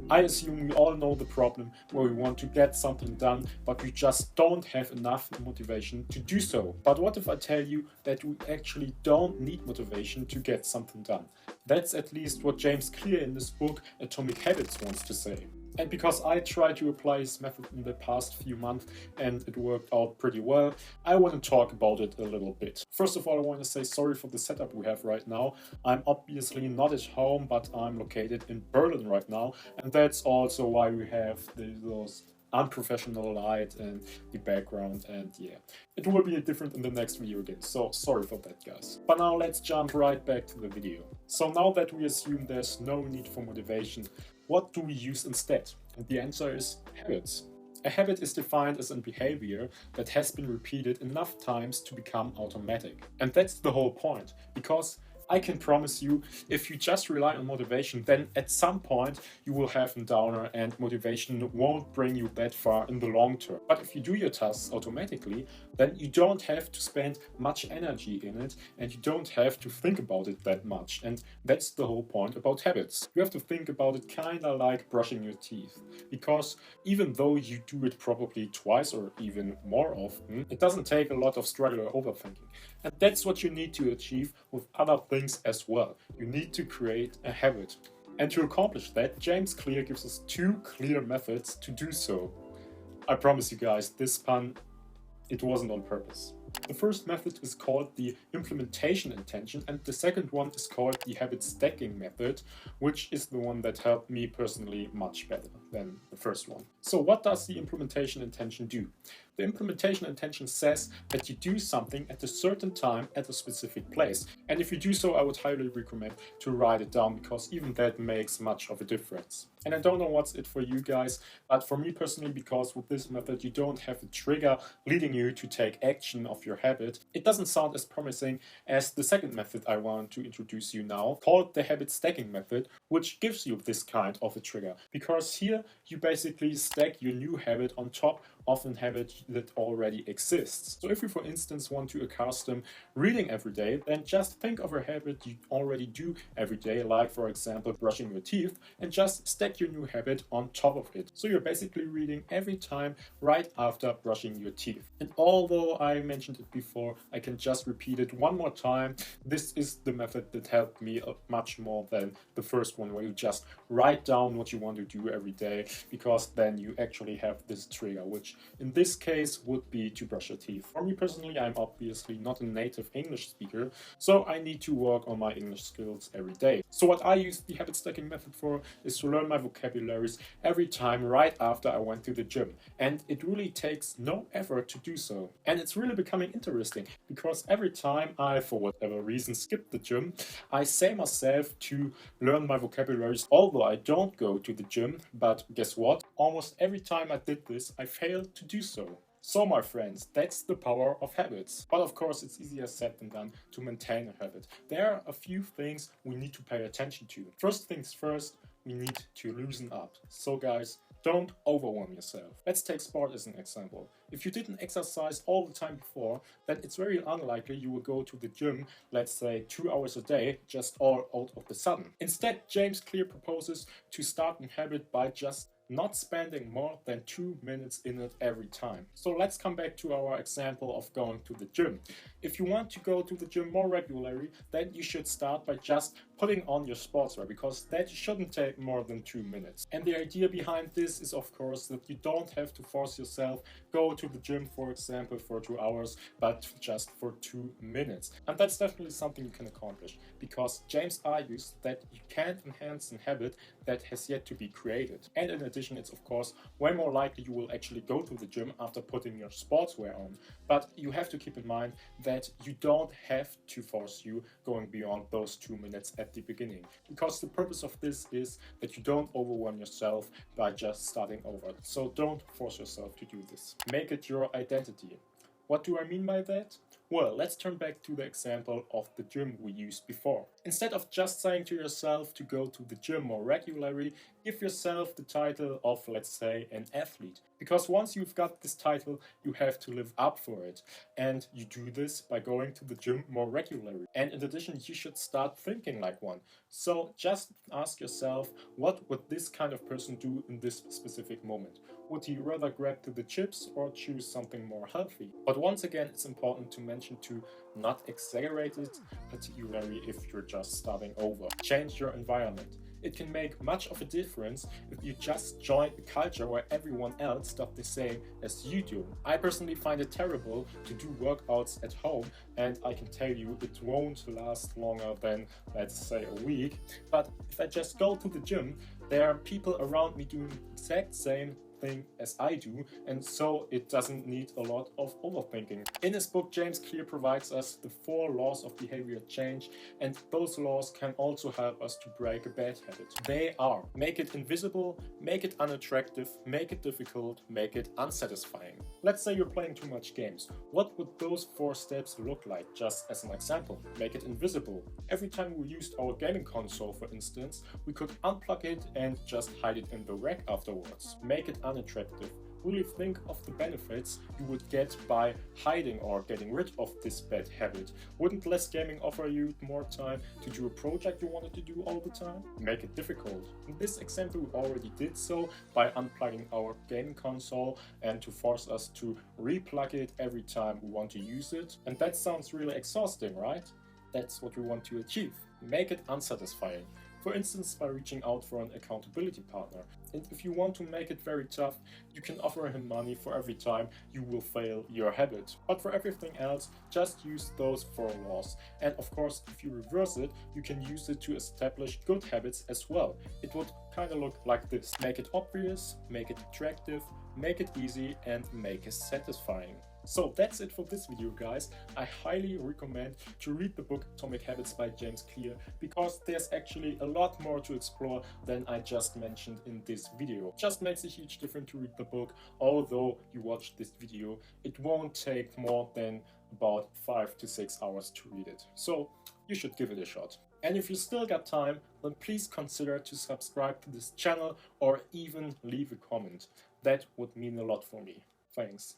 I assume we all know the problem where we want to get something done, but we just don't have enough motivation to do so. But what if I tell you that we actually don't need motivation to get something done? That's at least what James Clear in this book, Atomic Habits, wants to say. And because I tried to apply his method in the past few months and it worked out pretty well, I want to talk about it a little bit. First of all, I want to say sorry for the setup we have right now. I'm obviously not at home, but I'm located in Berlin right now, and that's also why we have those unprofessional light and the background, and yeah, it will be different in the next video again, so sorry for that, guys. But now let's jump right back to the video. So now that we assume there's no need for motivation, what do we use instead? And the answer is habits. A habit is defined as a behavior that has been repeated enough times to become automatic. And that's the whole point, because I can promise you, if you just rely on motivation, then at some point you will have a downer and motivation won't bring you that far in the long term. But if you do your tasks automatically, then you don't have to spend much energy in it and you don't have to think about it that much. And that's the whole point about habits. You have to think about it kind of like brushing your teeth, because even though you do it probably twice or even more often, it doesn't take a lot of struggle or overthinking. And that's what you need to achieve with other things as well. You need to create a habit. And to accomplish that, James Clear gives us two clear methods to do so. I promise you guys, this pun, it wasn't on purpose. The first method is called the implementation intention, and the second one is called the habit stacking method, which is the one that helped me personally much better than the first one. So what does the implementation intention do? The implementation intention says that you do something at a certain time at a specific place. And if you do so, I would highly recommend to write it down, because even that makes much of a difference. And I don't know what's it for you guys, but for me personally, because with this method you don't have a trigger leading you to take action of your habit, it doesn't sound as promising as the second method I want to introduce you now, called the habit stacking method, which gives you this kind of a trigger. Because here you basically stack your new habit on top of a habit that already exists. So if you, for instance, want to accustom reading every day, then just think of a habit you already do every day, like for example brushing your teeth, and just stack your new habit on top of it. So you're basically reading every time right after brushing your teeth. And although I mentioned it before, I can just repeat it one more time. This is the method that helped me much more than the first one, where you just write down what you want to do every day, because then you actually have this trigger, which in this case would be to brush your teeth. For me personally, I'm obviously not a native English speaker, so I need to work on my English skills every day. So what I use the habit stacking method for is to learn my vocabularies every time right after I went to the gym. And it really takes no effort to do so. And it's really becoming interesting, because every time I, for whatever reason, skip the gym, I say myself to learn my vocabularies, although I don't go to the gym. But guess what? Almost every time I did this, I failed to do so. So my friends, that's the power of habits. But of course it's easier said than done to maintain a habit. There are a few things we need to pay attention to. First things first, we need to loosen up. So guys, don't overwhelm yourself. Let's take sport as an example. If you didn't exercise all the time before, then it's very unlikely you will go to the gym, let's say 2 hours a day, just all out of the sudden. Instead, James Clear proposes to start a habit by just not spending more than 2 minutes in it every time. So let's come back to our example of going to the gym. If you want to go to the gym more regularly, then you should start by just putting on your sportswear, because that shouldn't take more than 2 minutes. And the idea behind this is, of course, that you don't have to force yourself, go to the gym, for example, for 2 hours, but just for 2 minutes. And that's definitely something you can accomplish, because James argues that you can't enhance a habit that has yet to be created. And in addition, it's of course way more likely you will actually go to the gym after putting your sportswear on. But you have to keep in mind that you don't have to force you going beyond those 2 minutes at the beginning, because the purpose of this is that you don't overwhelm yourself by just starting over. So don't force yourself to do this. Make it your identity. What do I mean by that? Well, let's turn back to the example of the gym we used before. Instead of just saying to yourself to go to the gym more regularly, Give yourself the title of, let's say, an athlete. Because once you've got this title, you have to live up for it. And you do this by going to the gym more regularly. And in addition, you should start thinking like one. So just ask yourself, what would this kind of person do in this specific moment? Would he rather grab to the chips or choose something more healthy? But once again, it's important to mention to not exaggerate it, particularly if you're just starting over. Change your environment. It can make much of a difference if you just join a culture where everyone else does the same as you do. I personally find it terrible to do workouts at home, and I can tell you it won't last longer than, let's say, a week. But if I just go to the gym, there are people around me doing the exact same thing as I do, and so it doesn't need a lot of overthinking. In his book, James Clear provides us the 4 laws of behavior change, and those laws can also help us to break a bad habit. They are: make it invisible, make it unattractive, make it difficult, make it unsatisfying. Let's say you're playing too much games. What would those 4 steps look like? Just as an example, make it invisible. Every time we used our gaming console, for instance, we could unplug it and just hide it in the rack afterwards. Make it unattractive. Really think of the benefits you would get by hiding or getting rid of this bad habit. Wouldn't less gaming offer you more time to do a project you wanted to do all the time? Make it difficult. In this example, we already did so by unplugging our gaming console and to force us to replug it every time we want to use it. And that sounds really exhausting, right? That's what we want to achieve. Make it unsatisfying. For instance, by reaching out for an accountability partner. And if you want to make it very tough, you can offer him money for every time you will fail your habit. But for everything else, just use those 4 laws. And of course, if you reverse it, you can use it to establish good habits as well. It would kind of look like this: make it obvious, make it attractive, make it easy, and make it satisfying. So that's it for this video, guys. I highly recommend to read the book Atomic Habits by James Clear, because there's actually a lot more to explore than I just mentioned in this video. It just makes a huge difference to read the book. Although you watch this video, it won't take more than about 5 to 6 hours to read it. So you should give it a shot. And if you still got time, then please consider to subscribe to this channel or even leave a comment. That would mean a lot for me. Thanks.